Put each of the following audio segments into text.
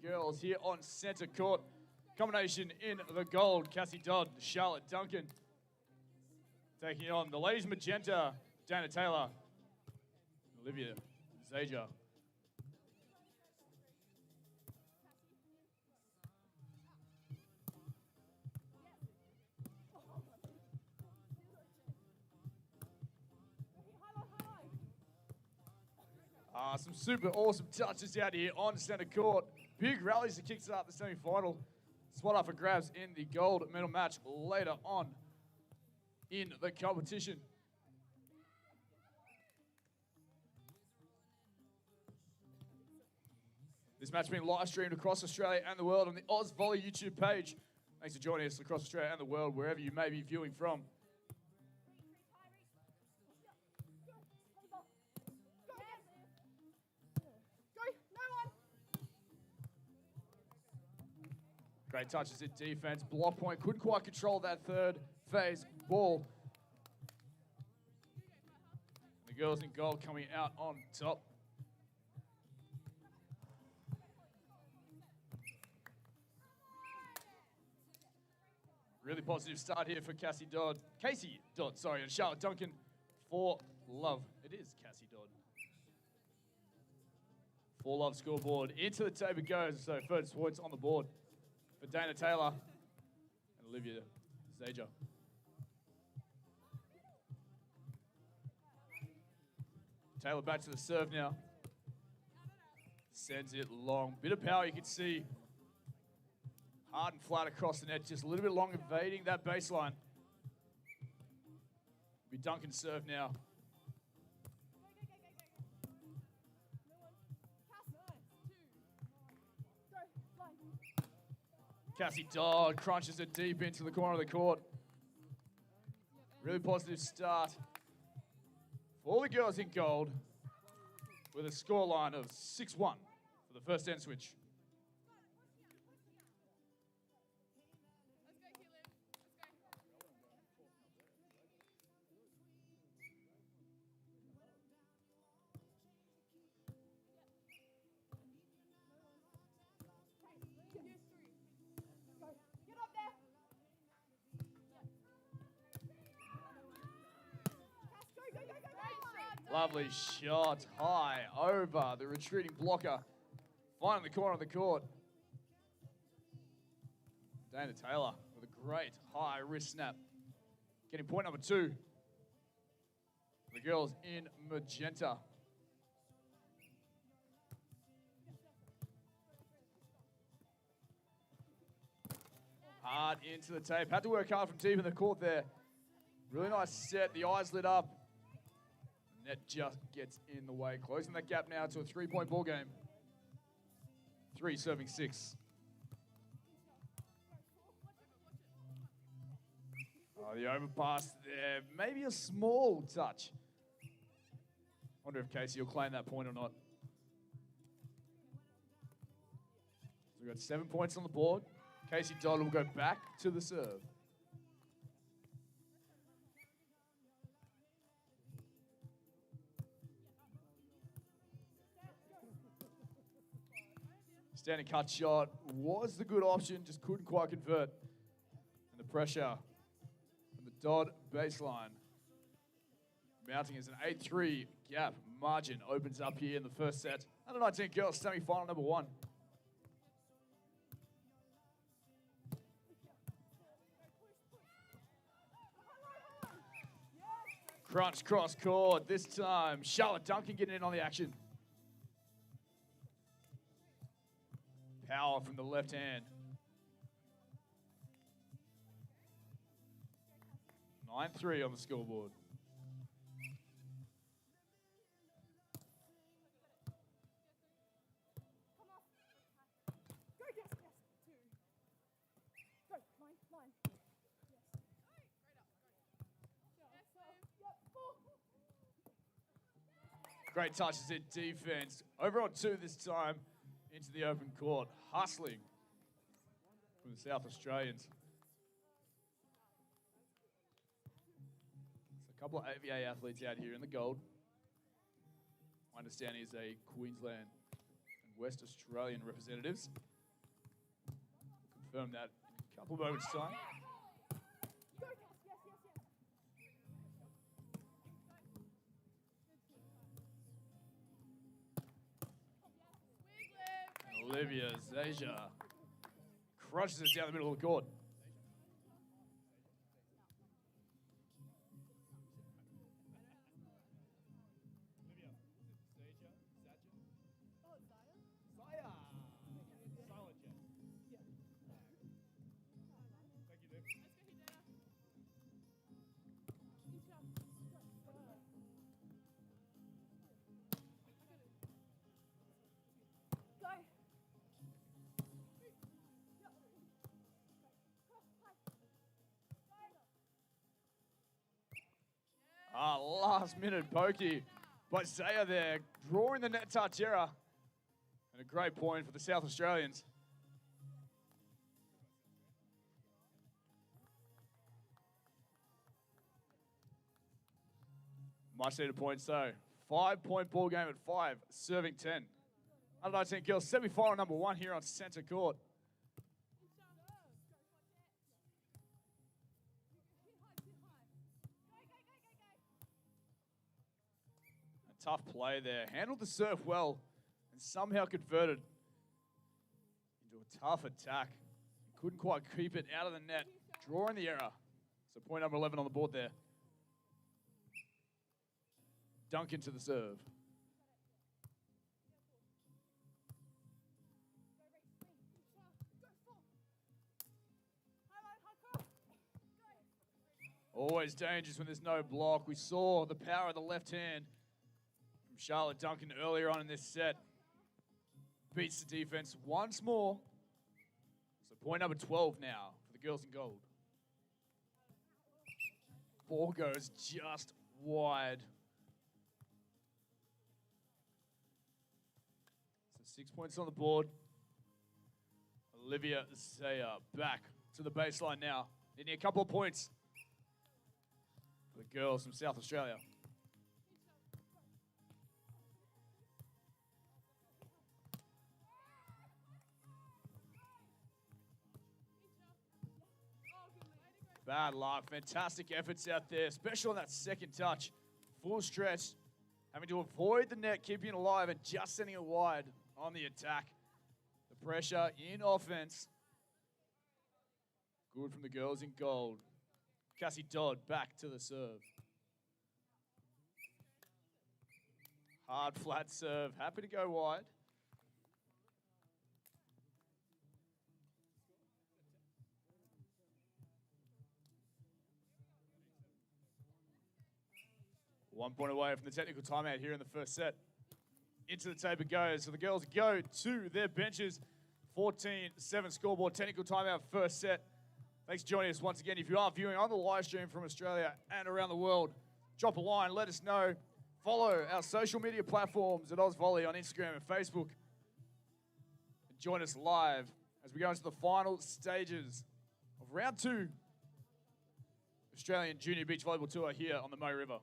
girls here on centre court. Combination in the gold, Cassie Dodd, Charlotte Duncan. Taking on the ladies magenta, Dayna Taylor, Olivia Zajer. Some super awesome touches out here on centre court. Big rallies to kickstart the semi-final. Spot up for grabs in the gold medal match later on in the competition. This match being live streamed across Australia and the world on the Ausvolley YouTube page. Thanks for joining us across Australia and the world, wherever you may be viewing from. Great touches in defense. Block point. Couldn't quite control that third phase ball. The girls in gold coming out on top. Really positive start here for Cassie Dodd. Casey Dodd, sorry, and Charlotte Duncan for love. It is Cassie Dodd. For love scoreboard. Into the tape it goes. So first points on the board for Dayna Taylor and Olivia Zajer. Taylor back to the serve now. Sends it long. Bit of power you can see. Hard and flat across the net. Just a little bit long evading that baseline. Be Duncan's serve now. Cassie Dodd crunches it deep into the corner of the court. Really positive start for all the girls in gold with a scoreline of 6-1 for the first end switch. Lovely shot high over the retreating blocker. Finding the corner of the court. Dayna Taylor with a great high wrist snap. Getting point number 2. The girls in magenta. Hard into the tape. Had to work hard from deep in the court there. Really nice set. The eyes lit up. Net just gets in the way. Closing that gap now to a 3-point ball game. 3 serving 6. Oh, the overpass there. Maybe a small touch. Wonder if Casey will claim that point or not. So we've got 7 points on the board. Casey Dodd will go back to the serve. Standing cut shot was the good option, just couldn't quite convert. And the pressure from the Dodd baseline. Mounting as an 8-3 gap margin opens up here in the first set. Under 19 girls semi-final number 1. Crunch cross court. This time, Charlotte Duncan getting in on the action. Power from the left hand. 9-3 on the scoreboard. Great touches in defense. Over on 2 this time. Into the open court, hustling from the South Australians. So a couple of AVA athletes out here in the gold. My understanding is a Queensland and West Australian representatives. confirm that in a couple of moments' time. Olivia Zajer crunches it down the middle of the court. Last minute pokey by Zajer there, drawing the net touch error. And a great point for the South Australians. Much needed points though. 5-point ball game at 5, serving 10. Under 19 girls, semi-final number 1 here on centre court. Tough play there. Handled the serve well and somehow converted into a tough attack. Couldn't quite keep it out of the net, drawing the error. So point number 11 on the board there. Duncan to the serve. Always dangerous when there's no block. We saw the power of the left hand from Charlotte Duncan earlier on in this set. Beats the defense once more. So point number 12 now for the girls in gold. Ball goes just wide. So 6 points on the board. Olivia Zajer back to the baseline now. They need a couple of points for the girls from South Australia. Bad luck. Fantastic efforts out there, especially on that second touch. Full stretch, having to avoid the net, keeping it alive, and just sending it wide on the attack. The pressure in offense. Good from the girls in gold. Cassie Dodd back to the serve. Hard, flat serve. Happy to go wide. One point away from the technical timeout here in the first set. Into the tape it goes. So the girls go to their benches. 14-7 scoreboard, technical timeout, first set. Thanks for joining us once again. If you are viewing on the live stream from Australia and around the world, drop a line, let us know. Follow our social media platforms at Ausvolley on Instagram and Facebook. And join us live as we go into the final stages of round 2 Australian Junior Beach Volleyball Tour here on the Mo River.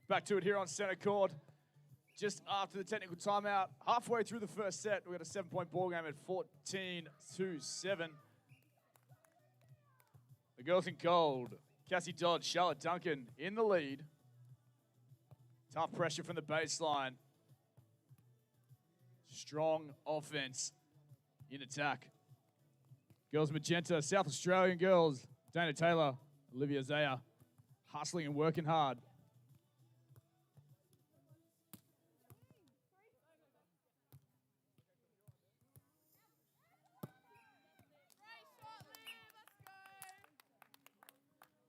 Back to it here on center court. Just after the technical timeout, halfway through the first set, we got a 7-point ball game at 14-7. The girls in gold, Cassie Dodd, Charlotte Duncan in the lead. Tough pressure from the baseline. Strong offense in attack. Girls magenta, South Australian girls, Dayna Taylor, Olivia Zajer. hustling and working hard.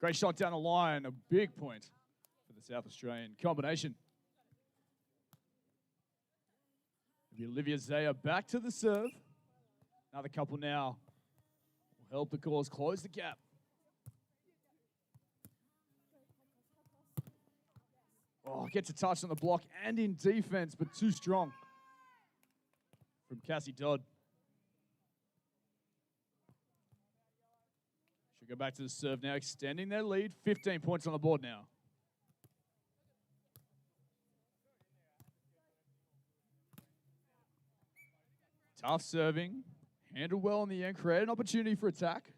Great shot down the line, a big point for the South Australian combination. Olivia Zajer back to the serve. Another couple now will help the cause close the gap. Oh, gets a touch on the block and in defense, but too strong from Cassie Dodd. Should go back to the serve now, extending their lead. 15 points on the board now. Tough serving. Handled well in the end. Created an opportunity for attack.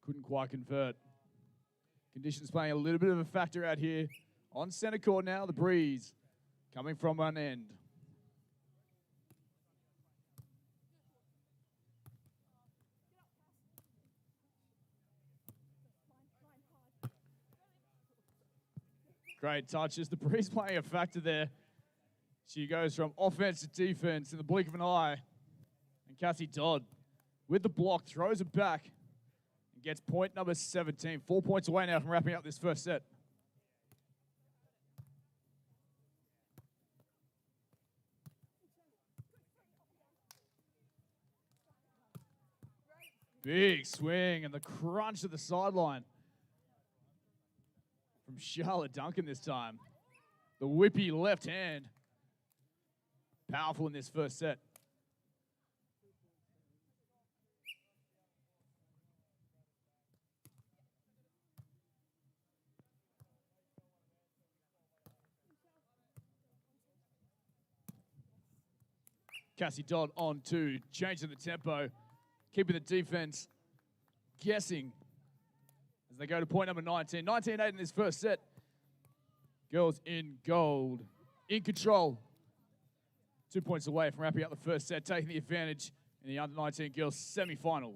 Couldn't quite convert. Conditions playing a little bit of a factor out here. On center court now, the breeze coming from one end. Great touches. The breeze playing a factor there. She goes from offense to defense in the blink of an eye. And Cassie Dodd, with the block, throws it back and gets point number 17. 4 points away now from wrapping up this first set. Big swing and the crunch of the sideline from Charlotte Duncan this time. The whippy left hand. Powerful in this first set. Cassie Dodd on two, changing the tempo, keeping the defense guessing as they go to point number 19. 19-8 in this first set. Girls in gold, in control. 2 points away from wrapping up the first set, taking the advantage in the under-19 girls semi-final.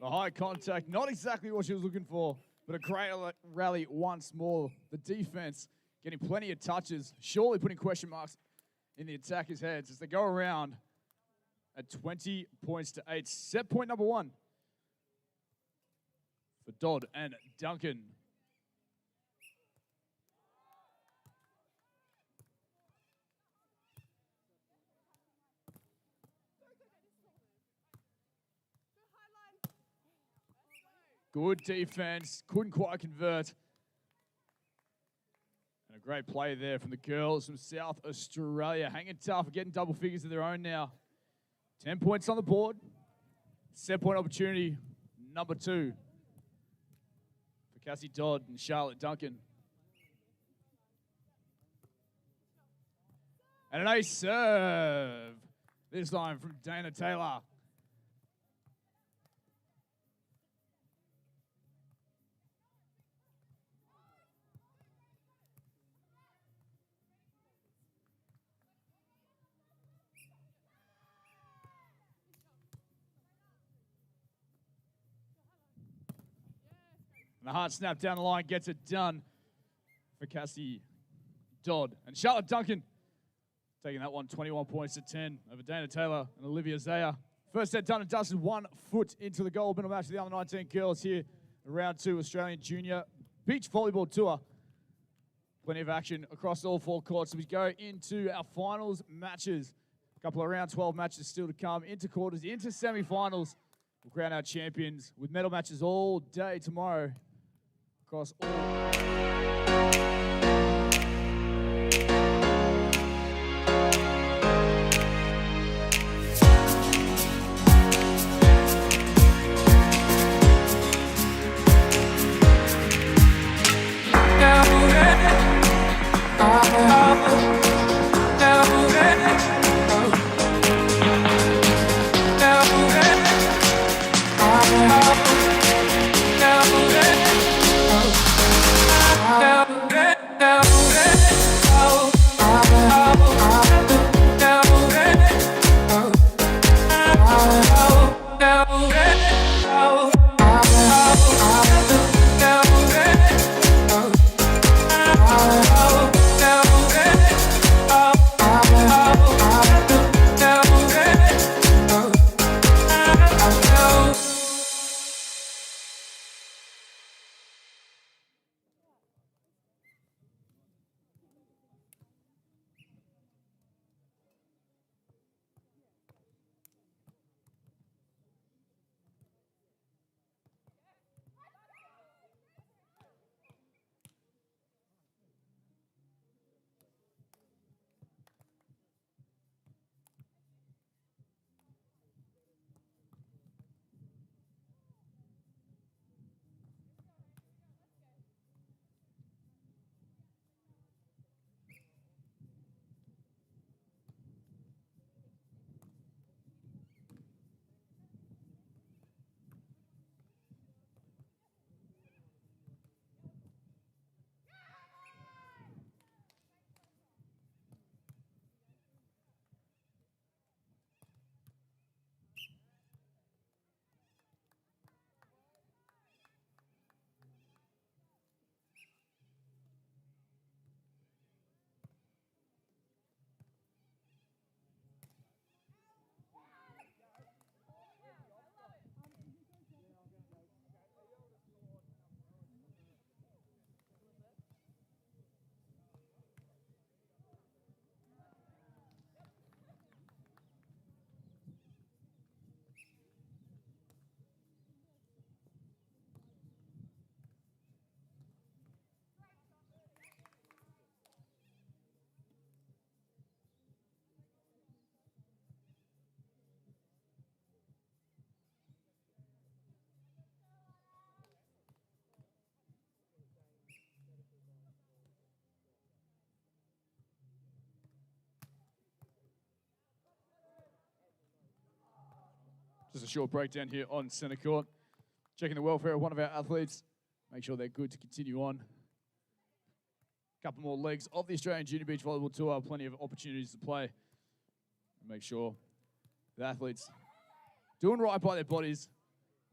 The high contact, not exactly what she was looking for, but a great rally once more. The defense getting plenty of touches, surely putting question marks in the attackers' heads as they go around at 20 points to 8. Set point number 1 for Dodd and Duncan. Good defense, couldn't quite convert. And a great play there from the girls from South Australia. Hanging tough, getting double figures of their own now. 10 points on the board. Set point opportunity, number 2 for Cassie Dodd and Charlotte Duncan. And an ace serve. This time from Dayna Taylor. And the hard snap down the line gets it done for Cassie Dodd. And Charlotte Duncan taking that one 21 points to 10 over Dayna Taylor and Olivia Zajer. First set done and dusted, 1 foot into the gold medal match of the under-19 girls here in round 2 Australian Junior Beach Volleyball Tour. Plenty of action across all 4 courts. So we go into our finals matches. A couple of round 12 matches still to come. Into quarters, into semi-finals. We'll crown our champions with medal matches all day tomorrow across all. Just a short breakdown here on centre court. Checking the welfare of one of our athletes. Make sure they're good to continue on. A couple more legs of the Australian Junior Beach Volleyball Tour. Plenty of opportunities to play. Make sure the athletes doing right by their bodies.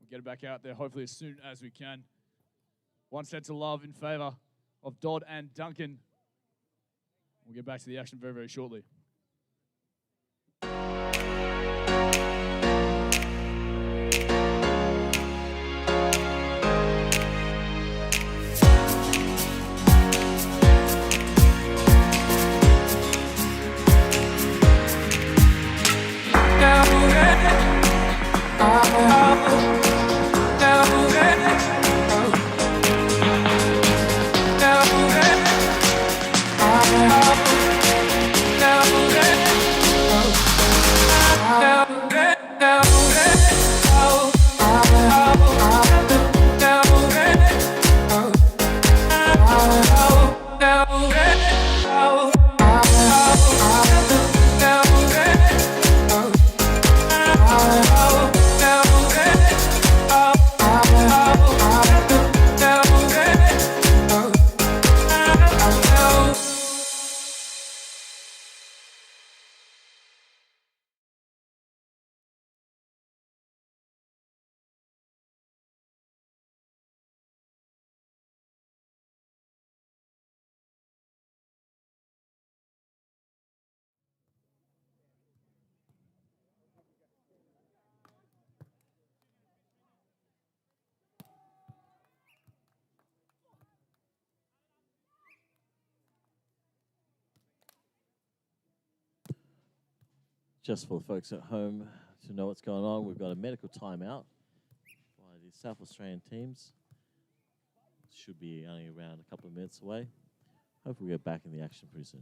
We'll get it back out there hopefully as soon as we can. One set to love in favour of Dodd and Duncan. We'll get back to the action very, very shortly. Just for the folks at home to know what's going on, we've got a medical timeout by the South Australian teams. Should be only around a couple of minutes away. Hopefully we'll get back in the action pretty soon.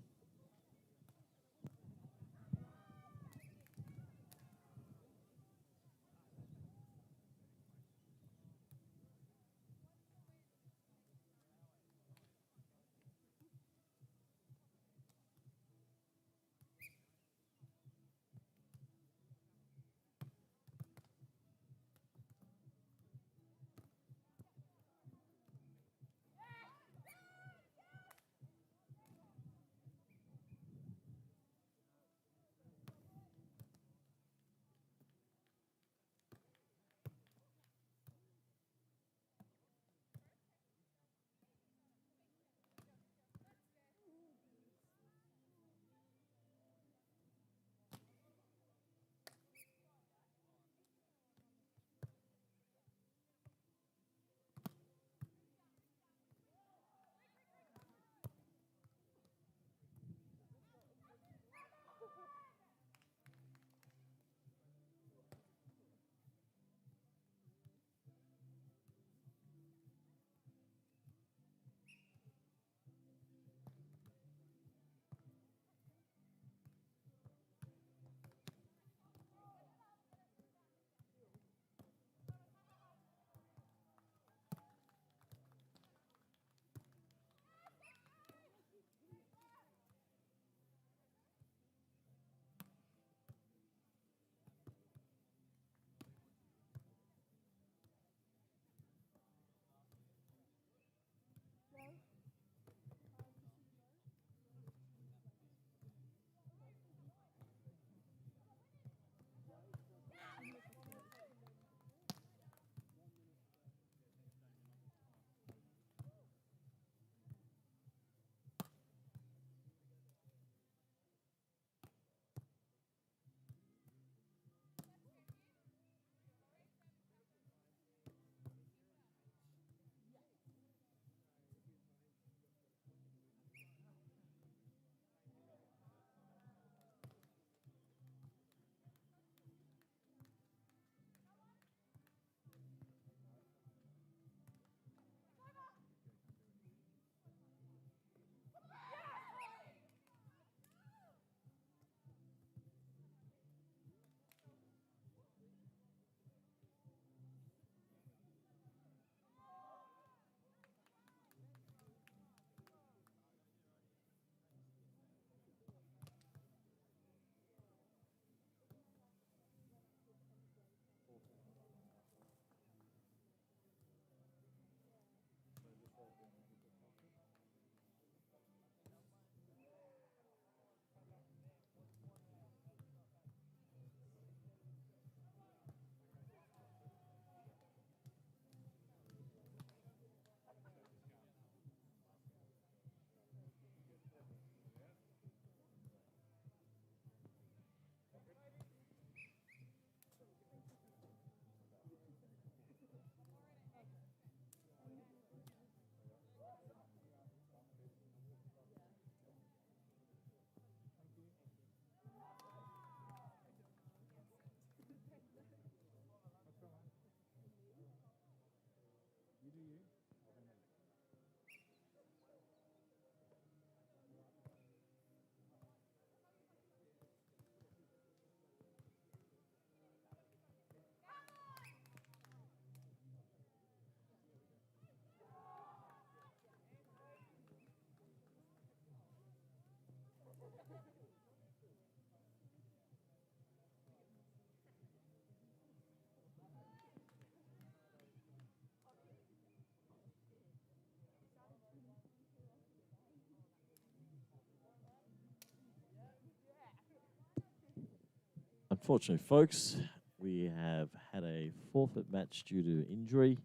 Unfortunately, folks, we have had a forfeit match due to injury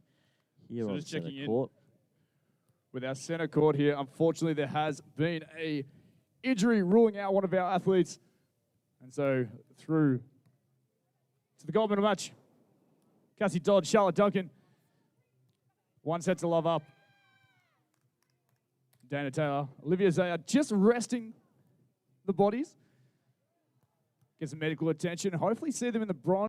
here So on just center checking in. court. With our center court here, unfortunately, there has been a injury ruling out one of our athletes. And so through to the gold medal match, Cassie, Dodd, Charlotte, Duncan. 1 set to love up. Dayna, Taylor, Olivia, Zajer, just resting the bodies. Get some medical attention. Hopefully see them in the bronze.